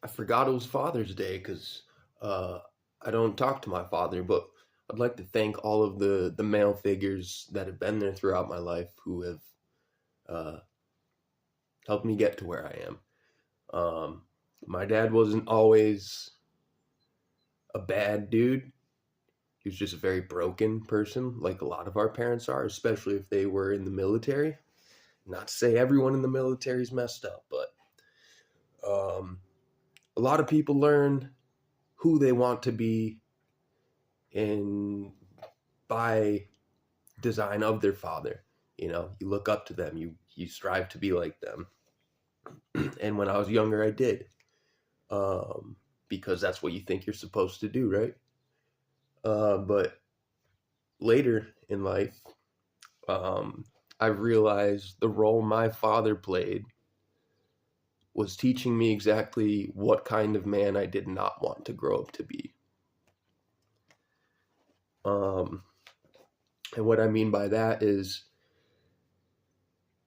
I forgot it was Father's Day because uh, I don't talk to my father, but I'd like to thank all of the male figures that have been there throughout my life who have uh, helped me get to where I am. Um, my dad wasn't always a bad dude. He was just a very broken person, like a lot of our parents are, especially if they were in the military. Not to say everyone in the military is messed up, but um, a lot of people learn who they want to be in by design of their father. You look up to them, you strive to be like them. And when I was younger, I did, because that's what you think you're supposed to do, right? But later in life, um, I realized the role my father played was teaching me exactly what kind of man I did not want to grow up to be. Um, and what I mean by that is,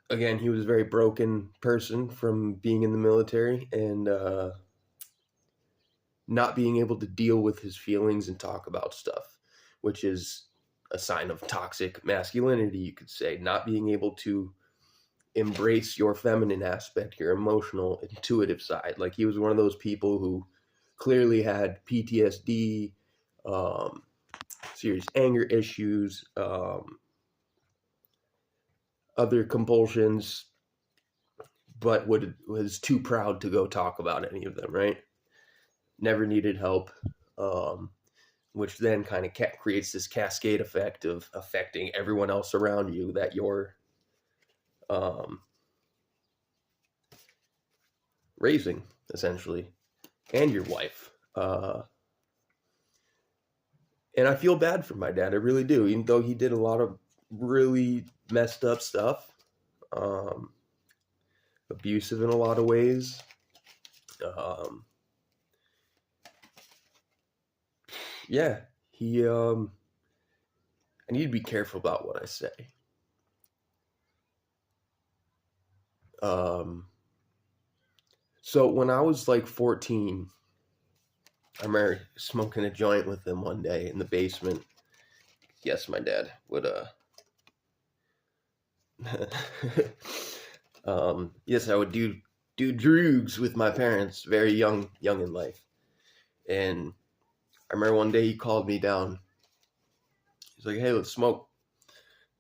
again, he was a very broken person from being in the military and not being able to deal with his feelings and talk about stuff, which is a sign of toxic masculinity, you could say. Not being able to embrace your feminine aspect, your emotional, intuitive side. Like he was one of those people who clearly had PTSD, um, serious anger issues, other compulsions, but was too proud to go talk about any of them, right? Never needed help. Um, which then kind of creates this cascade effect of affecting everyone else around you that you're um, raising, essentially, and your wife. And I feel bad for my dad. I really do, even though he did a lot of really messed up stuff, um, abusive in a lot of ways. Um, yeah, he. I need to be careful about what I say. Um, so when I was like 14, I remember smoking a joint with him one day in the basement. Yes, my dad would yes, I would do drugs with my parents very young in life. And I remember one day he called me down. He's like, "Hey, let's smoke."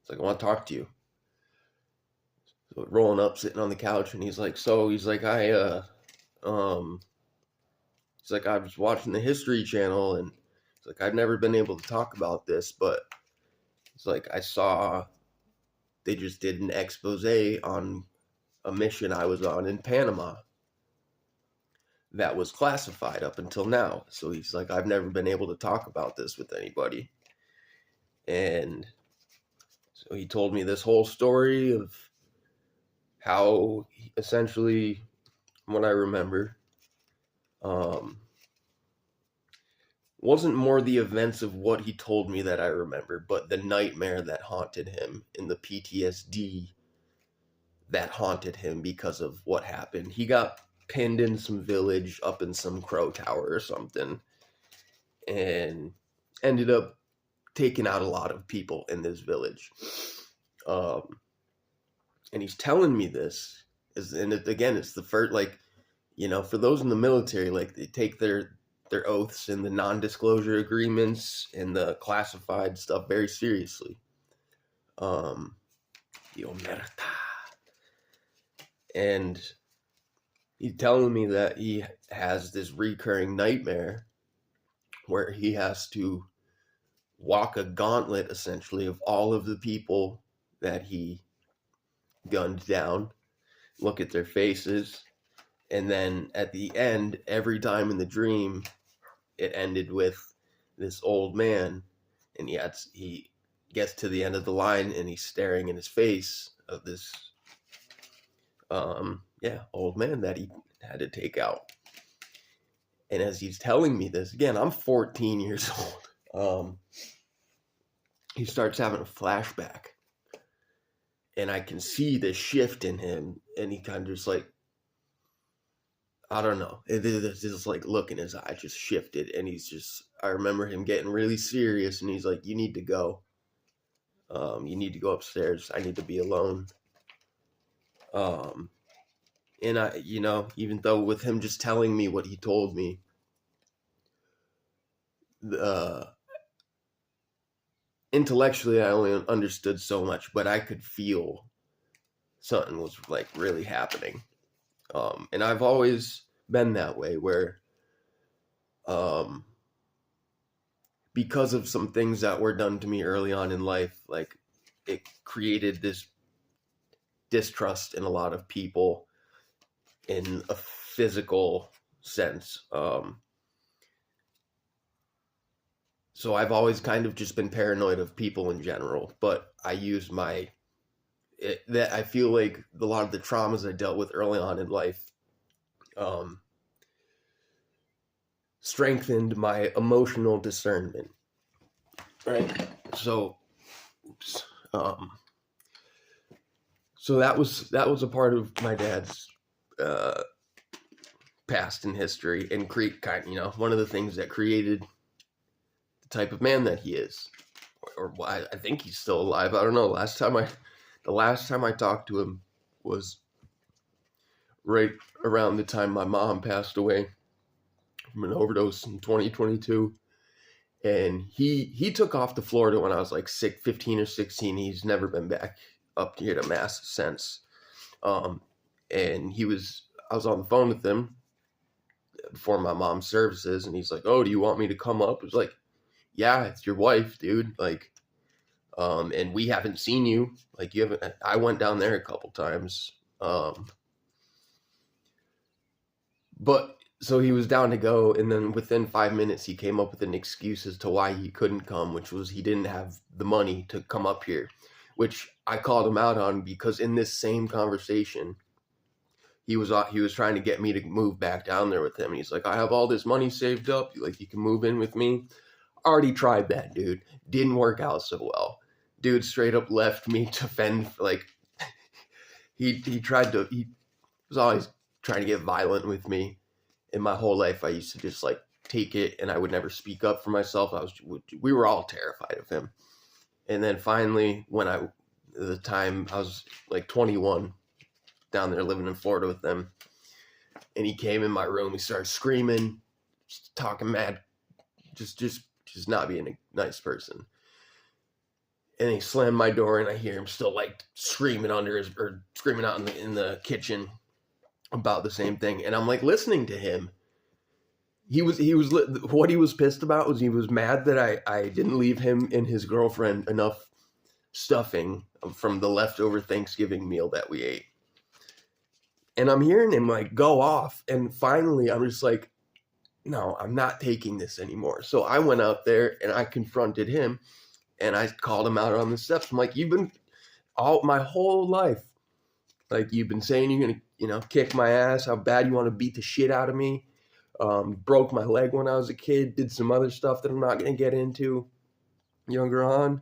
It's like, "I want to talk to you." So rolling up, sitting on the couch, and he's like, um he's like, "I was watching the History Channel, and it's like I've never been able to talk about this, but it's like I saw they just did an expose on a mission I was on in Panama that was classified up until now." So he's like, "I've never been able to talk about this with anybody." And so he told me this whole story of how essentially, what I remember, um, wasn't more the events of what he told me that I remember, but the nightmare that haunted him and the PTSD that haunted him because of what happened. He got pinned in some village up in some crow tower or something and ended up taking out a lot of people in this village. Um, and he's telling me this and again, it's the first, like, for those in the military, like they take their oaths and the non-disclosure agreements and the classified stuff very seriously. Um, the omerta. And he's telling me that he has this recurring nightmare where he has to walk a gauntlet essentially of all of the people that he gunned down, look at their faces, and then at the end, every time in the dream, it ended with this old man, and he gets to the end of the line and he's staring in his face of this old man that he had to take out. And as he's telling me this, again, I'm 14 years old. He starts having a flashback, and I can see the shift in him, and he kind of just like, I don't know. It's just like look in his eye just shifted, and I remember him getting really serious, and he's like, "You need to go. You need to go upstairs. I need to be alone." Um, and even though with him just telling me what he told me, uh, intellectually I only understood so much, but I could feel something was like really happening. And I've always been that way where, um, because of some things that were done to me early on in life, like it created this distrust in a lot of people in a physical sense. So I've always kind of just been paranoid of people in general, but I use that I feel like a lot of the traumas I dealt with early on in life, um, strengthened my emotional discernment. Right. So, oops. So that was a part of my dad's uh, past in history, and create one of the things that created the type of man that he is. Or I think he's still alive. I don't know. The last time I talked to him was right around the time my mom passed away from an overdose in 2022. And he took off to Florida when I was like 15 or 16. He's never been back up here to Mass since. Um, and I was on the phone with him before my mom's services, and he's like, "Oh, do you want me to come up?" I was like, "Yeah, it's your wife, dude. Like, and we haven't seen you. Like, you haven't. I went down there a couple times, but so he was down to go, and then within 5 minutes, he came up with an excuse as to why he couldn't come, which was he didn't have the money to come up here, which I called him out on because in this same conversation, he was trying to get me to move back down there with him. And he's like, "I have all this money saved up. Like, you can move in with me." Already tried that, dude. Didn't work out so well. Dude straight up left me to fend. Like, he was always trying to get violent with me. In my whole life, I used to just like take it, and I would never speak up for myself. We were all terrified of him. And then finally, the time I was like 21, down there living in Florida with them, and he came in my room. He started screaming, just talking mad, just not being a nice person. And he slammed my door, and I hear him still like screaming screaming out in the kitchen about the same thing. And I'm like listening to him. What he was pissed about was he was mad that I didn't leave him and his girlfriend enough stuffing from the leftover Thanksgiving meal that we ate. And I'm hearing him like go off. And finally, I'm just like, no, I'm not taking this anymore. So I went out there and I confronted him, and I called him out on the steps. I'm like, you've been all my whole life, like, you've been saying you're going to, kick my ass, how bad you want to beat the shit out of me. Broke my leg when I was a kid, did some other stuff that I'm not going to get into younger on.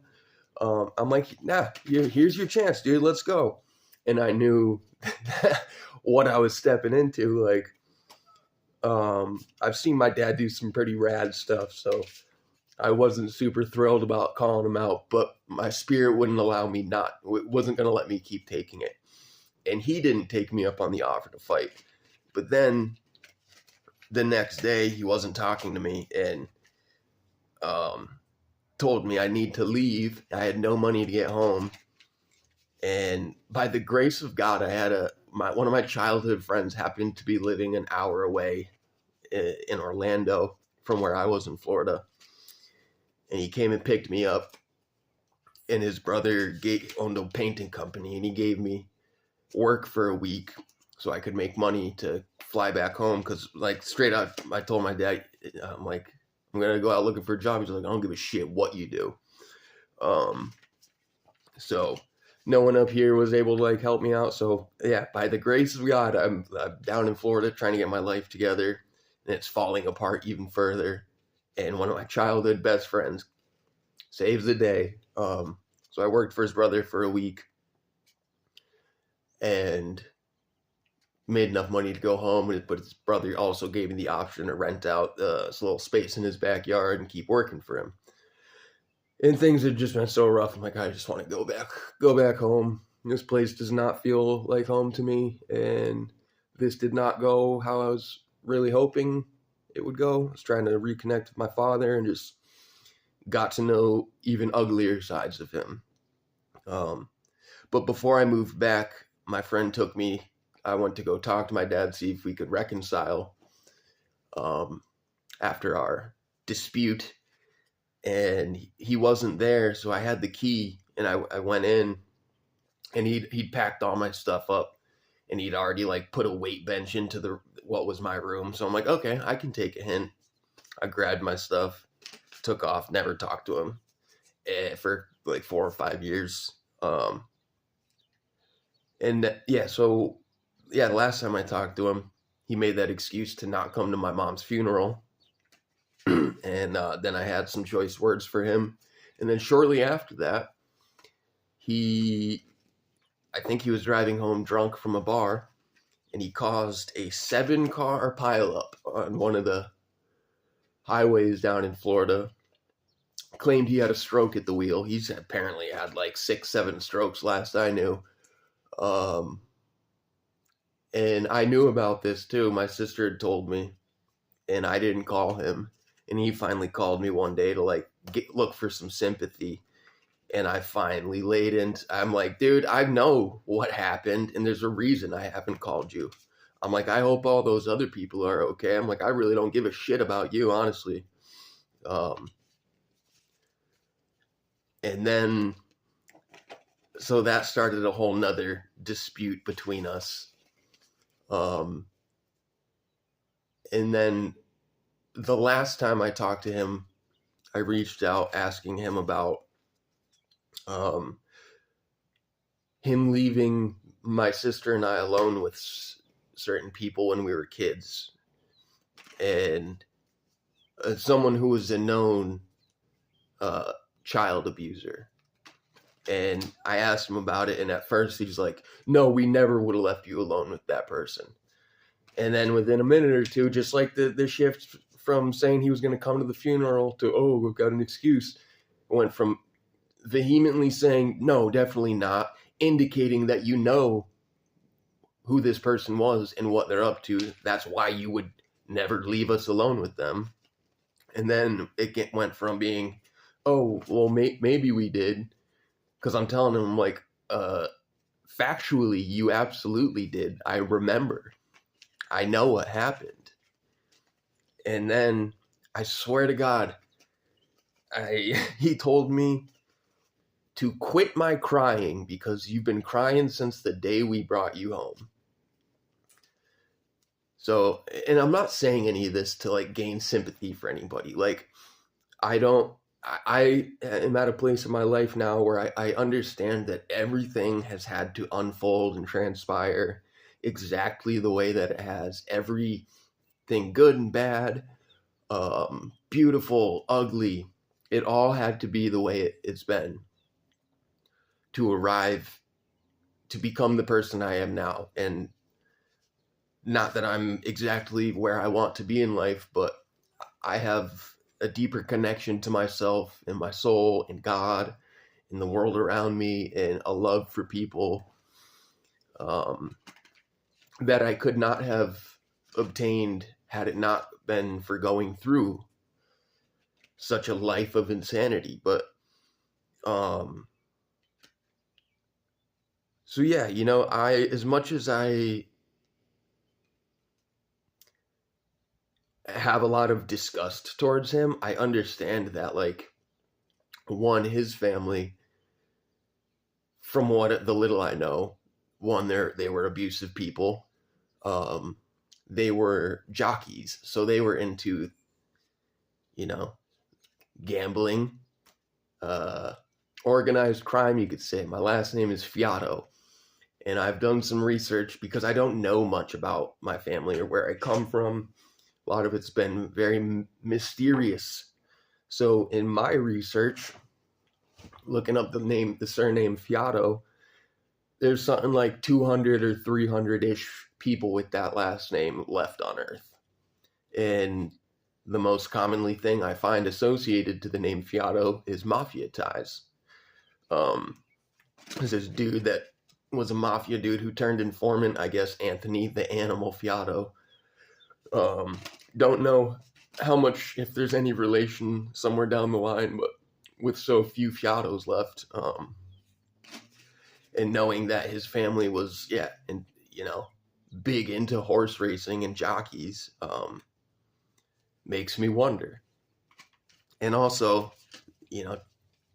I'm like, nah, here's your chance, dude. Let's go. And I knew what I was stepping into. Like, I've seen my dad do some pretty rad stuff, so I wasn't super thrilled about calling him out, but my spirit wouldn't allow me wasn't going to let me keep taking it. And he didn't take me up on the offer to fight. But then the next day, he wasn't talking to me, and told me I need to leave. I had no money to get home. And by the grace of God, I had one of my childhood friends happened to be living an hour away in Orlando from where I was in Florida. And he came and picked me up, and his brother owned a painting company, and he gave me work for a week so I could make money to fly back home. Because, like, straight up, I told my dad, I'm like, I'm going to go out looking for a job. He's like, I don't give a shit what you do. So no one up here was able to, like, help me out. So, yeah, by the grace of God, I'm down in Florida trying to get my life together, and it's falling apart even further. And one of my childhood best friends saves the day. So I worked for his brother for a week, and made enough money to go home, but his brother also gave me the option to rent out this little space in his backyard and keep working for him. And things had just been so rough. I'm like, I just want to go back home. This place does not feel like home to me, and this did not go how I was really hoping it would go. I was trying to reconnect with my father and just got to know even uglier sides of him. But before I moved back, my friend took me. I went to go talk to my dad, see if we could reconcile after our dispute. And he wasn't there, so I had the key, and I went in, and he'd packed all my stuff up, and he'd already like put a weight bench into what was my room. So I'm like, okay, I can take a hint. I grabbed my stuff, took off, never talked to him for like 4 or 5 years. And yeah, so yeah, the last time I talked to him, he made that excuse to not come to my mom's funeral. And then I had some choice words for him. And then shortly after that, I think he was driving home drunk from a bar, and he caused a 7-car pileup on one of the highways down in Florida. Claimed he had a stroke at the wheel. He's apparently had like 6, 7 strokes last I knew. And I knew about this too. My sister had told me, and I didn't call him. And he finally called me one day to like look for some sympathy. And I finally laid in. I'm like, dude, I know what happened, and there's a reason I haven't called you. I'm like, I hope all those other people are okay. I'm like, I really don't give a shit about you, honestly. And then, so that started a whole nother dispute between us. And then the last time I talked to him, I reached out asking him about him leaving my sister and I alone with certain people when we were kids. And someone who was a known child abuser. And I asked him about it, and at first he's like, no, we never would have left you alone with that person. And then within a minute or two, just like the shift from saying he was going to come to the funeral to, oh, we've got an excuse, went from vehemently saying, no, definitely not, indicating that you know who this person was and what they're up to. That's why you would never leave us alone with them. And then it went from being, oh, well, maybe we did. Because I'm telling him, like, factually, you absolutely did. I remember. I know what happened. And then, I swear to God, he told me to quit my crying because you've been crying since the day we brought you home. So, and I'm not saying any of this to, like, gain sympathy for anybody. Like, I am at a place in my life now where I understand that everything has had to unfold and transpire exactly the way that it has. Everything good and bad, beautiful, ugly, it all had to be the way it's been to arrive, to become the person I am now. And not that I'm exactly where I want to be in life, but I have a deeper connection to myself and my soul and God and the world around me, and a love for people that I could not have obtained had it not been for going through such a life of insanity. But so yeah, you know, as much as I have a lot of disgust towards him, I understand that, like, one, his family, from what the little I know, one, they were abusive people. They were jockeys, so they were into, you know, gambling, organized crime, you could say. My last name is Fiato, and I've done some research because I don't know much about my family or where I come from. A lot of it's been very mysterious. So in my research, looking up the surname Fiato, there's something like 200 or 300-ish people with that last name left on Earth. And the most commonly thing I find associated to the name Fiato is mafia ties. There's this dude that was a mafia dude who turned informant, I guess, Anthony the Animal Fiato. Don't know how much, if there's any relation somewhere down the line, but with so few Fiatos left, and knowing that his family was, and big into horse racing and jockeys, makes me wonder. And also,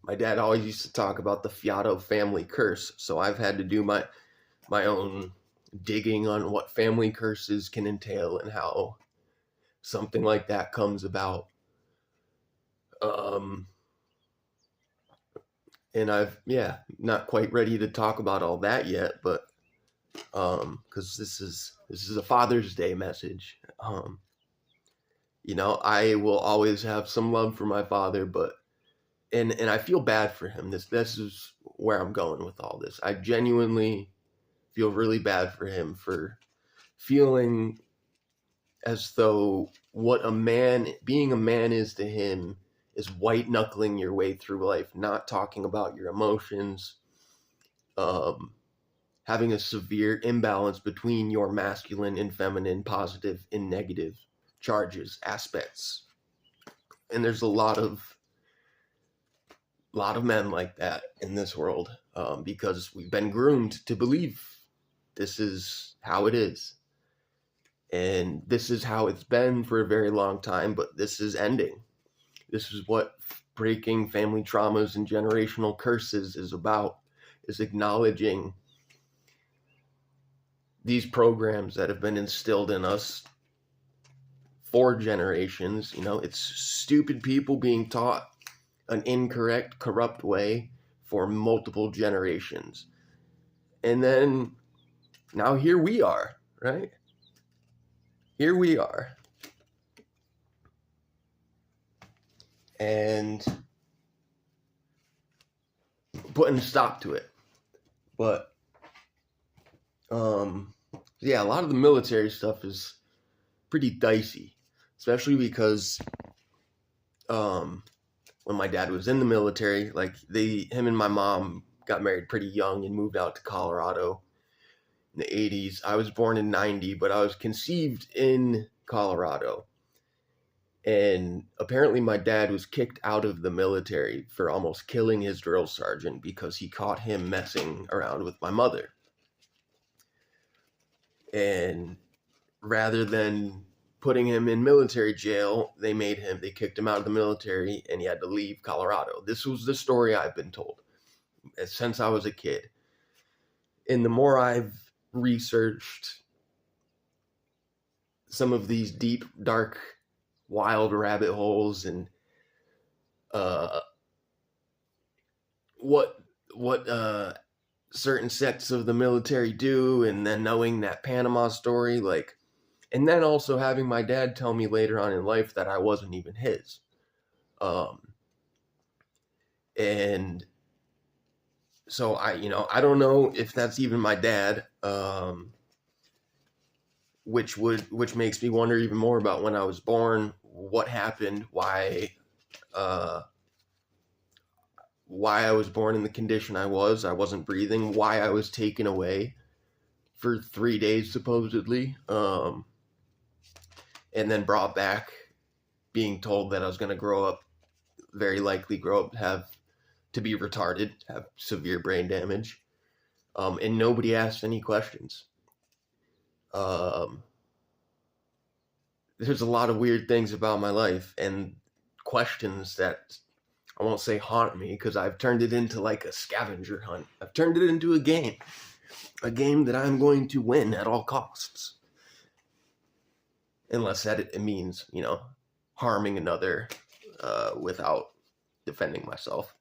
my dad always used to talk about the Fiato family curse, so I've had to do my own digging on what family curses can entail and how something like that comes about. And I've not quite ready to talk about all that yet, but because this is a Father's Day message. I will always have some love for my father, but and I feel bad for him. This is where I'm going with all this. I genuinely feel really bad for him for feeling as though what being a man is to him is white knuckling your way through life, not talking about your emotions, having a severe imbalance between your masculine and feminine, positive and negative charges, aspects. And there's a lot of men like that in this world, because we've been groomed to believe this is how it is. And this is how it's been for a very long time, but this is ending. This is what breaking family traumas and generational curses is about, is acknowledging these programs that have been instilled in us for generations. It's stupid people being taught an incorrect, corrupt way for multiple generations. And then now here we are, right? Here we are. And putting a stop to it. But a lot of the military stuff is pretty dicey, especially because when my dad was in the military, like him and my mom got married pretty young and moved out to Colorado in the 80s. I was born in 90, but I was conceived in Colorado. And apparently my dad was kicked out of the military for almost killing his drill sergeant because he caught him messing around with my mother. And rather than putting him in military jail, they kicked him out of the military and he had to leave Colorado. This was the story I've been told since I was a kid. And the more I've researched some of these deep, dark, wild rabbit holes and what certain sects of the military do, and then knowing that Panama story, and then also having my dad tell me later on in life that I wasn't even his. And so I don't know if that's even my dad, which makes me wonder even more about when I was born, what happened, why I was born in the condition I wasn't breathing, why I was taken away for 3 days supposedly, and then brought back being told that I was going to very likely have to be retarded, have severe brain damage, and nobody asked any questions. There's a lot of weird things about my life and questions that I won't say haunt me, because I've turned it into like a scavenger hunt. I've turned it into a game that I'm going to win at all costs. Unless that it means, harming another without defending myself.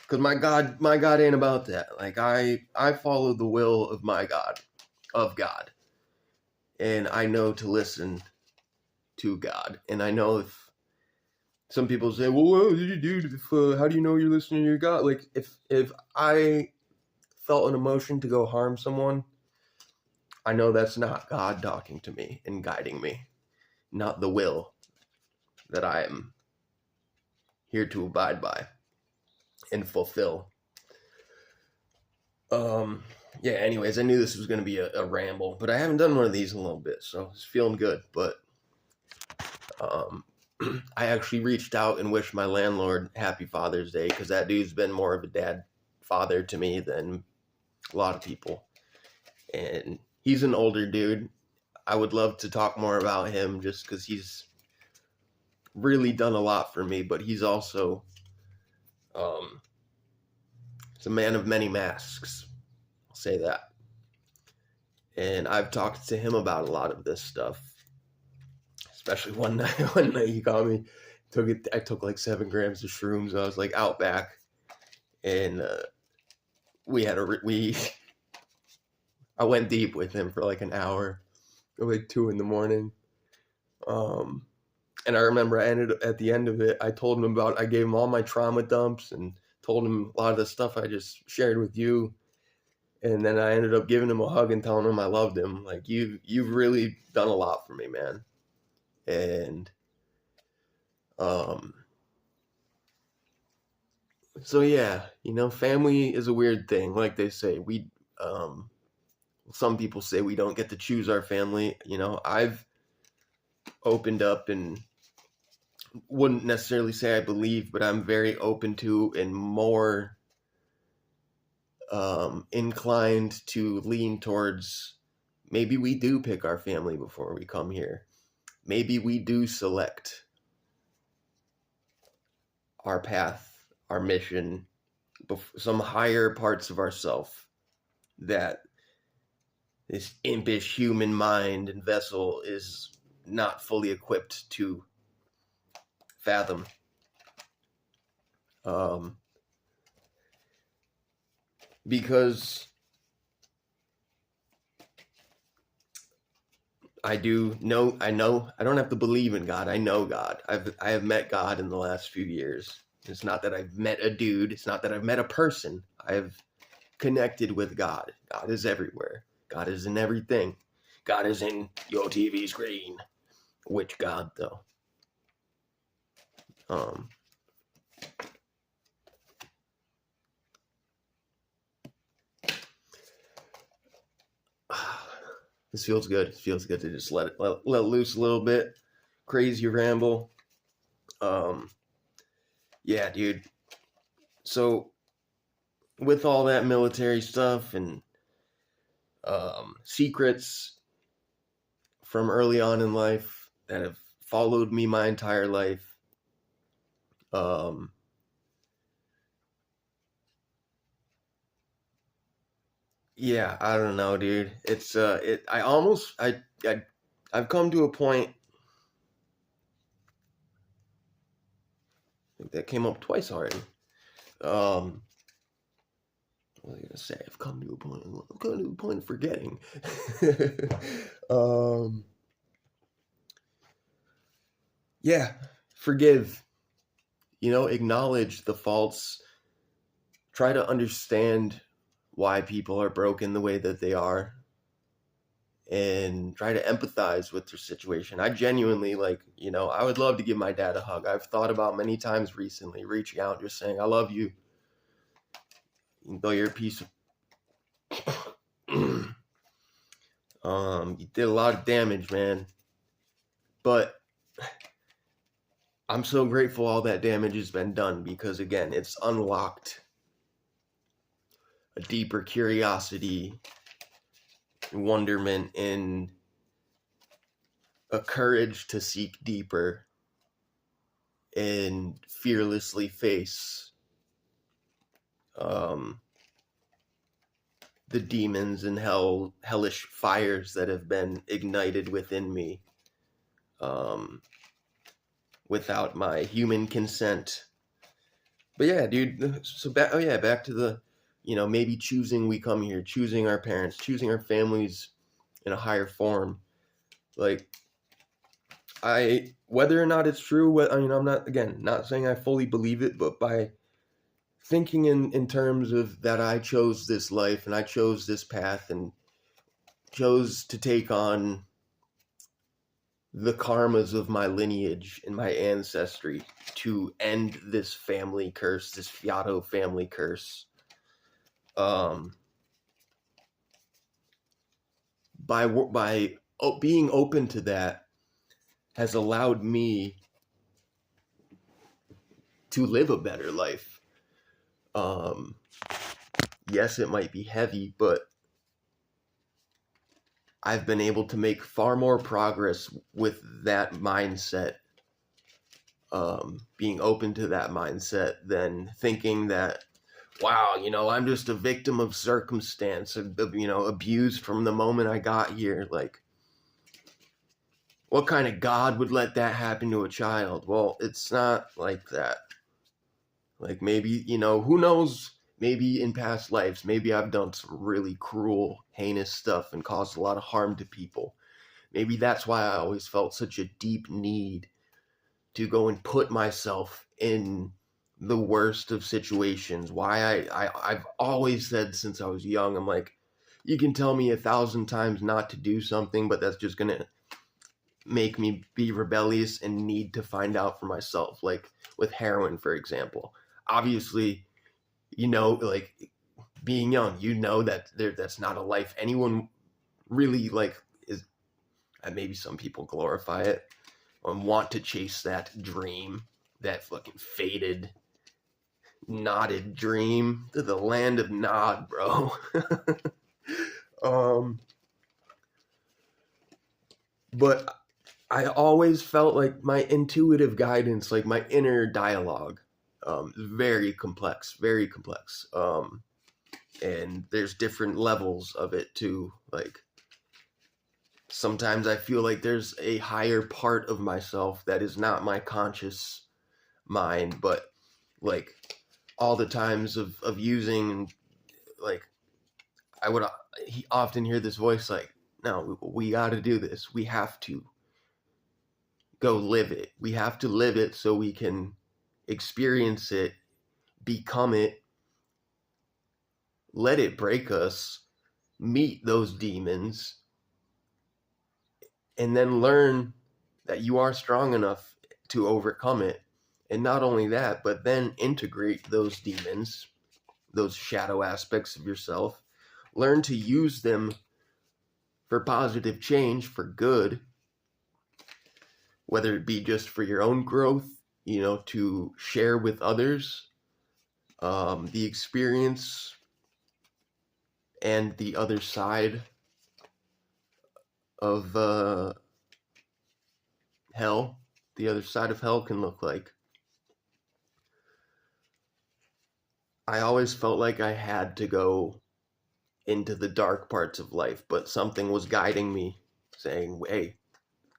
Because my God ain't about that. Like I follow the will of my God, and I know to listen to God. And I know if some people say, well, dude, how do you know you're listening to your God? Like if I felt an emotion to go harm someone, I know that's not God talking to me and guiding me, not the will that I am here to abide by and fulfill. Yeah, anyways, I knew this was going to be a ramble, but I haven't done one of these in a little bit, so it's feeling good. But um, I actually reached out and wished my landlord happy Father's Day, because that dude's been more of a dad father to me than a lot of people. And he's an older dude. I would love to talk more about him just because he's really done a lot for me, but he's also he's a man of many masks. I'll say that. And I've talked to him about a lot of this stuff. Especially one night, he called me. I took like 7 grams of shrooms. I was like out back, and I went deep with him for like an hour, like 2 a.m. And I remember at the end of it, I gave him all my trauma dumps and told him a lot of the stuff I just shared with you. And then I ended up giving him a hug and telling him I loved him. Like, you've really done a lot for me, man. And so yeah, family is a weird thing. Like they say, some people say we don't get to choose our family. I've opened up and wouldn't necessarily say I believe, but I'm very open to and more inclined to lean towards maybe we do pick our family before we come here. Maybe we do select our path, our mission, some higher parts of ourself that this impish human mind and vessel is not fully equipped to fathom. Because I know, I don't have to believe in God. I know God. I have met God in the last few years. It's not that I've met a dude. It's not that I've met a person. I've connected with God. God is everywhere. God is in everything. God is in your TV screen. Which God, though? This feels good. It feels good to just let loose a little bit. Crazy ramble. Yeah, dude. So with all that military stuff and secrets from early on in life that have followed me my entire life, yeah, I don't know, dude. It's I've come to a point. I think that came up twice already. What was I gonna say? I've come to a point of forgetting. Yeah, forgive. Acknowledge the faults. Try to understand why people are broken the way that they are, and try to empathize with their situation. I genuinely, I would love to give my dad a hug. I've thought about many times recently reaching out, just saying, I love you. Though you're a piece of you did a lot of damage, man. But I'm so grateful all that damage has been done, because again, it's unlocked a deeper curiosity, wonderment, and a courage to seek deeper and fearlessly face the demons and hellish fires that have been ignited within me without my human consent. But yeah, dude, so back to the, maybe we come here, choosing our parents, choosing our families in a higher form. Like, whether or not it's true, I'm not saying I fully believe it, but by thinking in terms of that, I chose this life and I chose this path, and chose to take on the karmas of my lineage and my ancestry to end this family curse, this Fiato family curse. By being open to that has allowed me to live a better life. Yes, it might be heavy, but I've been able to make far more progress with that mindset, being open to that mindset, than thinking that, wow, I'm just a victim of circumstance, abused from the moment I got here. Like, what kind of God would let that happen to a child? Well, it's not like that. Like, maybe, who knows? Maybe in past lives, maybe I've done some really cruel, heinous stuff and caused a lot of harm to people. Maybe that's why I always felt such a deep need to go and put myself in the worst of situations. Why I've always said since I was young, I'm like, you can tell me 1,000 times not to do something, but that's just gonna make me be rebellious and need to find out for myself. Like with heroin, for example. Obviously, like being young, that that's not a life anyone really like is. Maybe some people glorify it and want to chase that dream, that fucking faded, knotted dream to the land of Nod, bro. But I always felt like my intuitive guidance, like my inner dialogue, very complex, very complex. And there's different levels of it too. Like, sometimes I feel like there's a higher part of myself that is not my conscious mind, but like all the times of using, like, I would often hear this voice like, no, we got to do this. We have to go live it. We have to live it so we can experience it, become it, let it break us, meet those demons, and then learn that you are strong enough to overcome it. And not only that, but then integrate those demons, those shadow aspects of yourself, learn to use them for positive change, for good, whether it be just for your own growth, to share with others the experience and the other side of hell. The other side of hell can look like. I always felt like I had to go into the dark parts of life, but something was guiding me, saying, hey,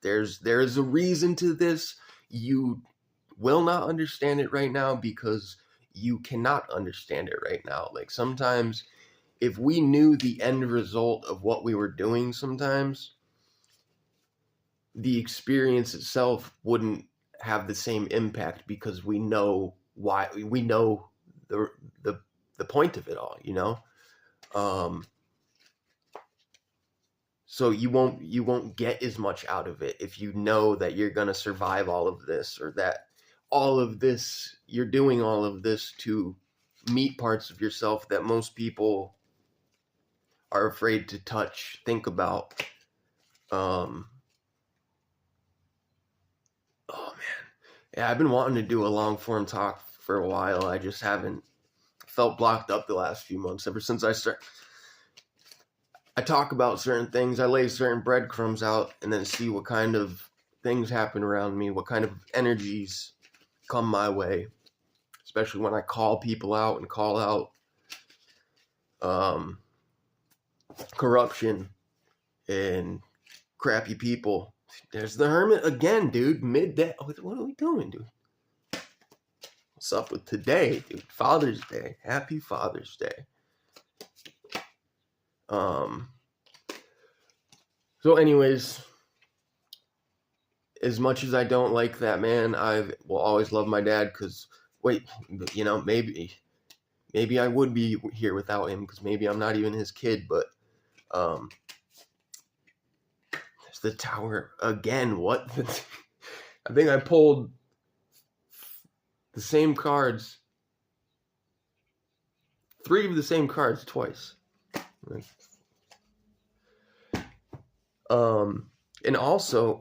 there's a reason to this. You will not understand it right now because you cannot understand it right now. Like, sometimes if we knew the end result of what we were doing, sometimes the experience itself wouldn't have the same impact because we know why, we know the point of it all, so you won't get as much out of it if you know that you're going to survive all of this, or that all of this, you're doing all of this to meet parts of yourself that most people are afraid to touch, think about. Oh man. Yeah, I've been wanting to do a long form talk for a while. I just haven't felt blocked up the last few months. Ever since I talk about certain things, I lay certain breadcrumbs out and then see what kind of things happen around me, what kind of energies come my way, especially when I call people out and call out corruption and crappy people. There's the hermit again, dude. Midday. What are we doing, dude? What's up with today, dude? Father's Day. Happy Father's Day. So anyways, as much as I don't like that man, I will always love my dad, because, maybe I would be here without him, because maybe I'm not even his kid, but the tower again. What? I think I pulled the same cards, 3 of the same cards twice. And also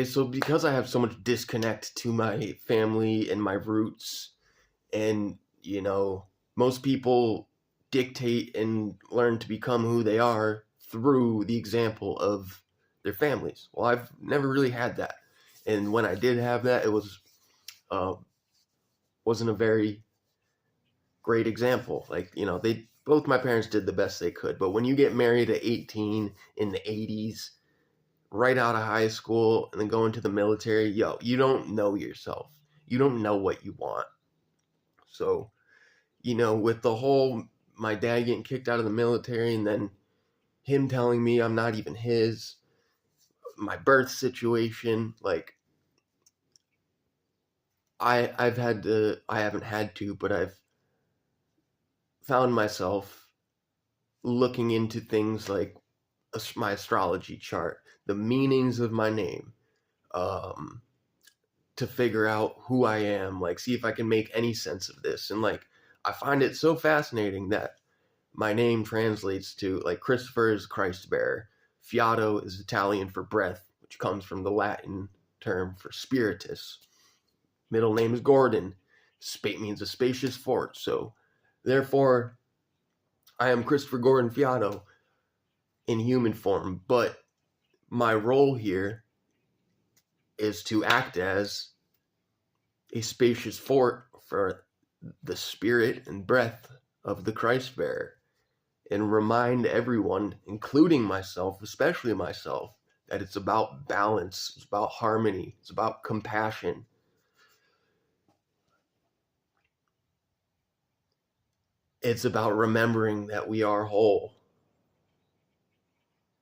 so because I have so much disconnect to my family and my roots, and most people dictate and learn to become who they are through the example of their families. Well, I've never really had that, and when I did have that, it wasn't a very great example. Like, they both my parents did the best they could, but when you get married at 18 in the 80s, right out of high school, and then go into the military, you don't know yourself. You don't know what you want. So, with the whole my dad getting kicked out of the military, and then him telling me I'm not even his, my birth situation, like I haven't had to, but I've found myself looking into things like my astrology chart, the meanings of my name, um, to figure out who I am, like see if I can make any sense of this. And like I find it so fascinating that my name translates to, like, Christopher is Christ bearer, Fiato is Italian for breath, which comes from the Latin term for spiritus. Middle name is Gordon. Means a spacious fort. So therefore I am Christopher Gordon Fiato in human form, but my role here is to act as a spacious fort for the spirit and breath of the Christ bearer, and remind everyone, including myself, especially myself, that it's about balance, it's about harmony, it's about compassion. It's about remembering that we are whole.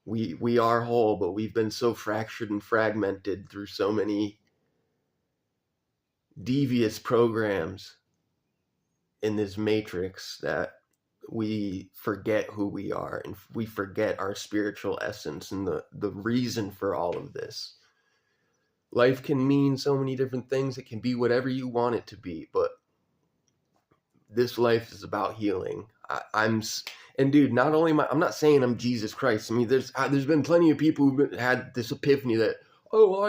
We are whole, but we've been so fractured and fragmented through so many devious programs in this matrix that we forget who we are, and we forget our spiritual essence and the reason for all of this. Life can mean so many different things. It can be whatever you want it to be, but this life is about healing. And dude, not only I'm not saying I'm Jesus Christ. I mean, there's been plenty of people who've had this epiphany that, oh,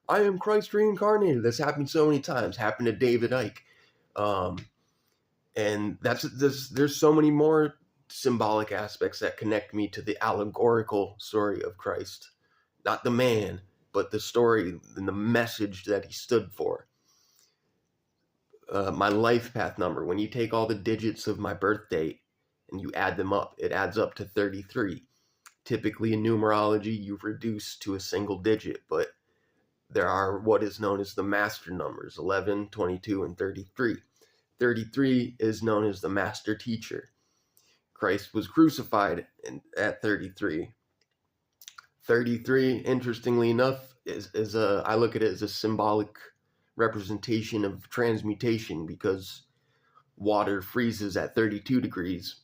I am Christ reincarnated. That's happened so many times. Happened to David Icke. And there's so many more symbolic aspects that connect me to the allegorical story of Christ, not the man, but the story and the message that he stood for. My life path number, when you take all the digits of my birth date and you add them up, it adds up to 33. Typically in numerology, you reduce to a single digit, but there are what is known as the master numbers, 11, 22, and 33. 33 is known as the master teacher. Christ was crucified at 33. 33, interestingly enough, I look at it as a symbolic representation of transmutation, because water freezes at 32 degrees.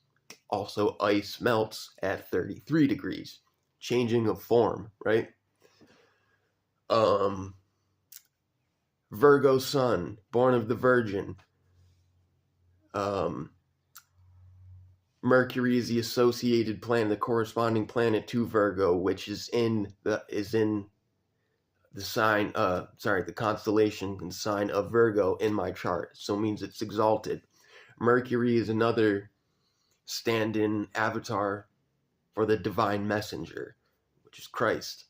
Also, ice melts at 33 degrees. Changing of form, right? Virgo sun, born of the Virgin. Mercury is the associated planet, the corresponding planet to Virgo, which is in the sign, the constellation and sign of Virgo in my chart. So it means it's exalted. Mercury is another stand-in avatar for the divine messenger, which is Christ.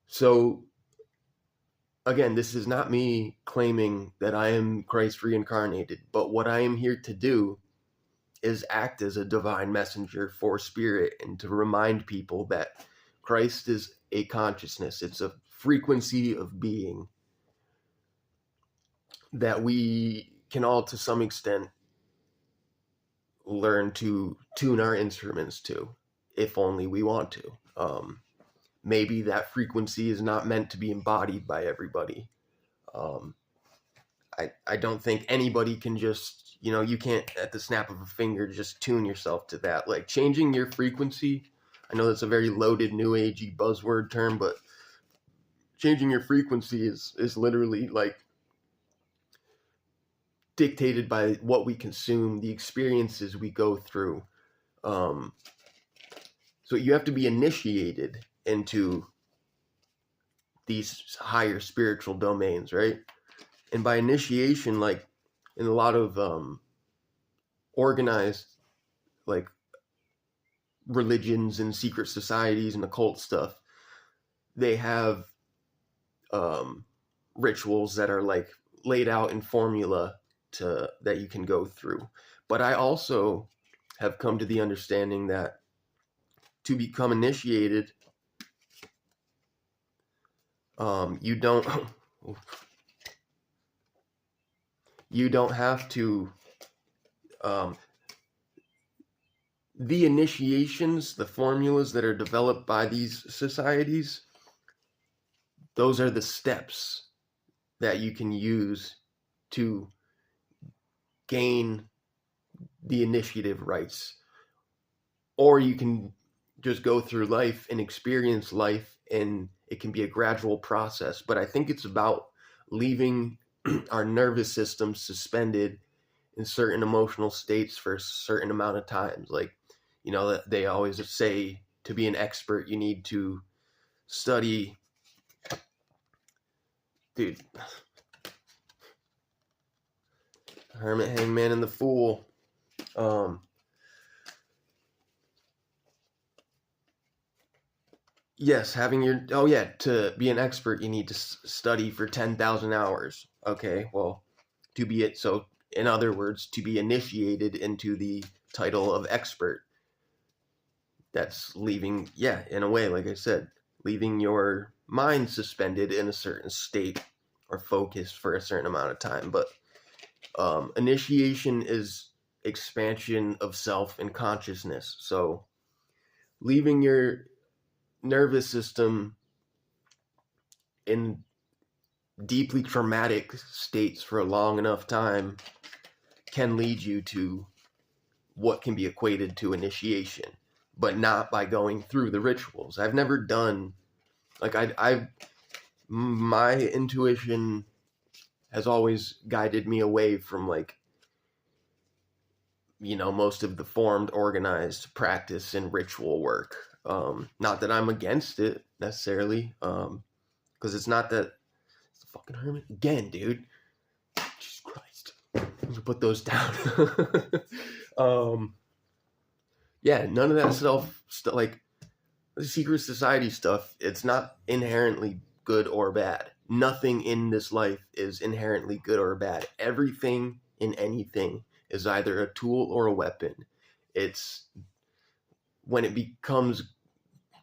So again, this is not me claiming that I am Christ reincarnated, but what I am here to do is act as a divine messenger for spirit, and to remind people that Christ is a consciousness. It's a frequency of being that we can all, to some extent, learn to tune our instruments to, if only we want to. Maybe that frequency is not meant to be embodied by everybody. I don't think anybody can just you can't at the snap of a finger just tune yourself to that. Like changing your frequency, I know that's a very loaded new agey buzzword term, but changing your frequency is literally like dictated by what we consume, the experiences we go through. So you have to be initiated into these higher spiritual domains, right? And by initiation, like in a lot of organized like religions and secret societies and occult stuff, they have rituals that are like laid out in formula to that you can go through. But I also have come to the understanding that to become initiated, you don't you don't have to the initiations, the formulas that are developed by these societies, those are the steps that you can use to gain the initiative rights. Or you can just go through life and experience life, and it can be a gradual process. But I think it's about leaving our nervous system suspended in certain emotional states for a certain amount of times. Like, they always say to be an expert, you need to study. Dude, Hermit, Hangman, and the Fool. Yes, to be an expert, you need to study for 10,000 hours. Okay, well, in other words, to be initiated into the title of expert, that's leaving, in a way, like I said, leaving your mind suspended in a certain state or focus for a certain amount of time. But initiation is expansion of self and consciousness. So leaving your nervous system in deeply traumatic states for a long enough time can lead you to what can be equated to initiation, but not by going through the rituals. I've never done, like, my intuition has always guided me away from, like, most of the formed, organized practice and ritual work. Not that I'm against it necessarily, because it's not that it's the fucking hermit again, dude. Jesus Christ, I'm gonna put those down. None of that stuff, like the secret society stuff. It's not inherently good or bad. Nothing in this life is inherently good or bad. Everything in anything is either a tool or a weapon. It's when it becomes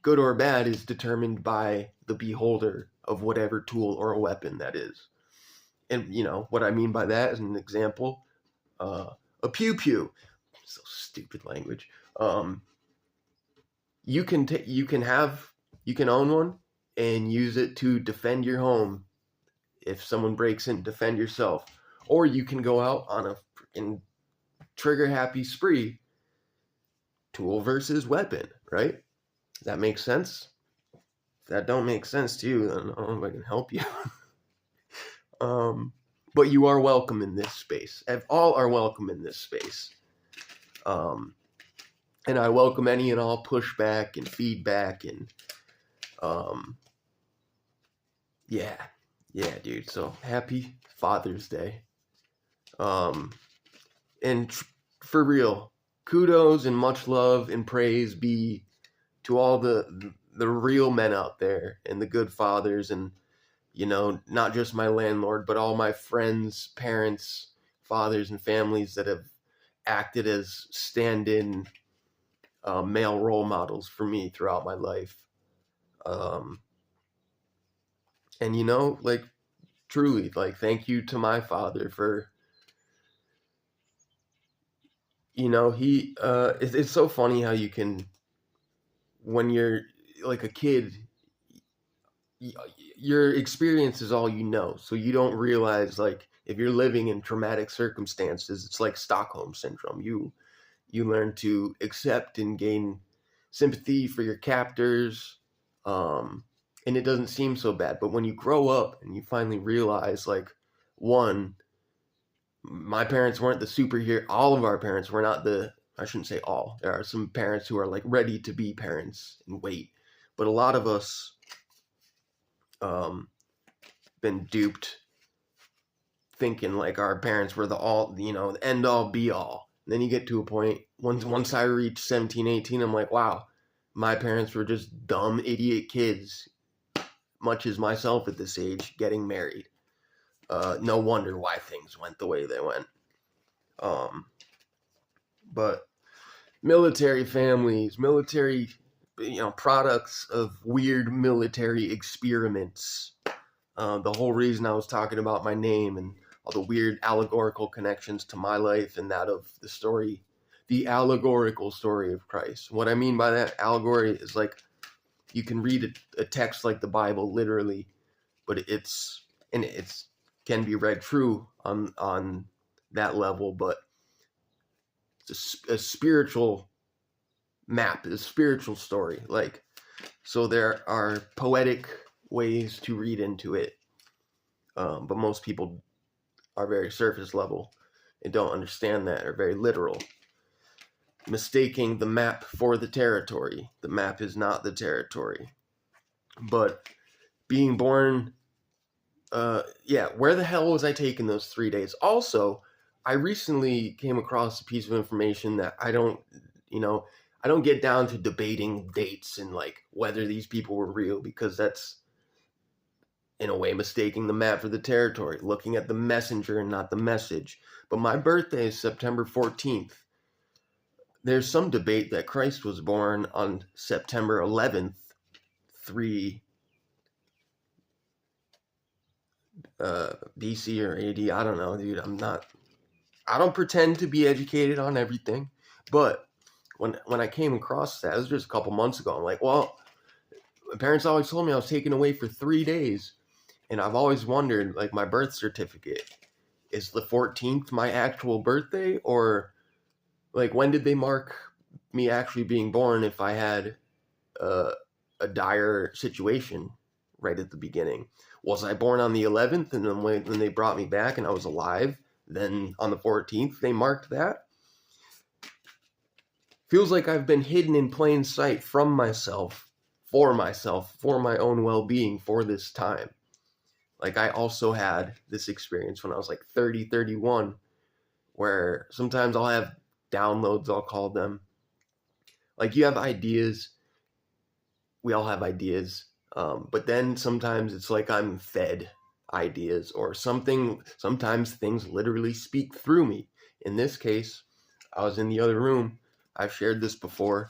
good or bad is determined by the beholder of whatever tool or weapon that is. And what I mean by that is an example, a pew pew. So stupid language. You can own one and use it to defend your home if someone breaks in, defend yourself. Or you can go out on a freaking trigger happy spree, tool versus weapon, right? Does that make sense? If that don't make sense to you, then I don't know if I can help you. But you are welcome in this space. All are welcome in this space. And I welcome any and all pushback and feedback and yeah, dude. So happy Father's Day. And for real, kudos and much love and praise be to all the real men out there and the good fathers, and not just my landlord, but all my friends, parents, fathers, and families that have acted as stand-in male role models for me throughout my life. And like, truly, like, thank you to my father for, it's so funny how you can, when you're like a kid, your experience is all you know, so you don't realize, like, if you're living in traumatic circumstances, it's like Stockholm syndrome. You learn to accept and gain sympathy for your captors, and it doesn't seem so bad. But when you grow up and you finally realize, like, one, my parents weren't the superhero. All of our parents were not the. I shouldn't say all. There are some parents who are like ready to be parents and wait, but a lot of us been duped, thinking like our parents were the all, the end all be all. And then you get to a point, once I reached 17, 18, I'm like, wow, my parents were just dumb, idiot kids, much as myself at this age, getting married. No wonder why things went the way they went. But military families, military, products of weird military experiments. The whole reason I was talking about my name and all the weird allegorical connections to my life and that of the story, the allegorical story of Christ. What I mean by that allegory is, like, you can read a text like the Bible literally, but it's can be read true on that level, but it's a spiritual map, a spiritual story. Like, so there are poetic ways to read into it, but most people are very surface level and don't understand that, are very literal, mistaking the map for the territory. The map is not the territory. But being born, where the hell was I taking those 3 days? Also, I recently came across a piece of information that I don't get down to debating dates and like whether these people were real, because that's in a way mistaking the map for the territory, looking at the messenger and not the message. But my birthday is September 14th. There's some debate that Christ was born on September 11th, 3 BC or AD. I don't know, dude. I don't pretend to be educated on everything. But when I came across that, it was just a couple months ago. I'm like, well, my parents always told me I was taken away for 3 days. And I've always wondered, like, my birth certificate, is the 14th my actual birthday? Or, like, when did they mark me actually being born if I had a dire situation right at the beginning? Was I born on the 11th, and then when they brought me back and I was alive, then on the 14th they marked that? Feels like I've been hidden in plain sight from myself, for my own well-being, for this time. Like, I also had this experience when I was like 30, 31, where sometimes I'll have downloads, I'll call them. Like, you have ideas. We all have ideas. But then sometimes it's like I'm fed ideas or something. Sometimes things literally speak through me. In this case, I was in the other room. I've shared this before.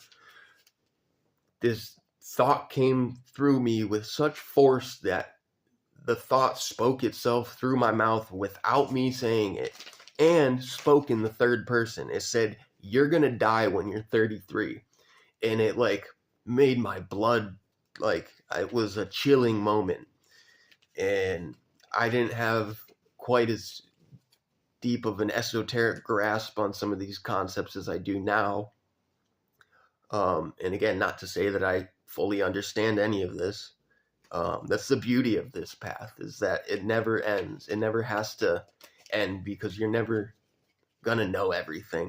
This thought came through me with such force that the thought spoke itself through my mouth without me saying it, and spoke in the third person. It said, "You're gonna die when you're 33." And it, like, made my blood, like, it was a chilling moment. And I didn't have quite as deep of an esoteric grasp on some of these concepts as I do now. And again, not to say that I fully understand any of this. That's the beauty of this path, is that it never ends. It never has to end, because you're never gonna know everything.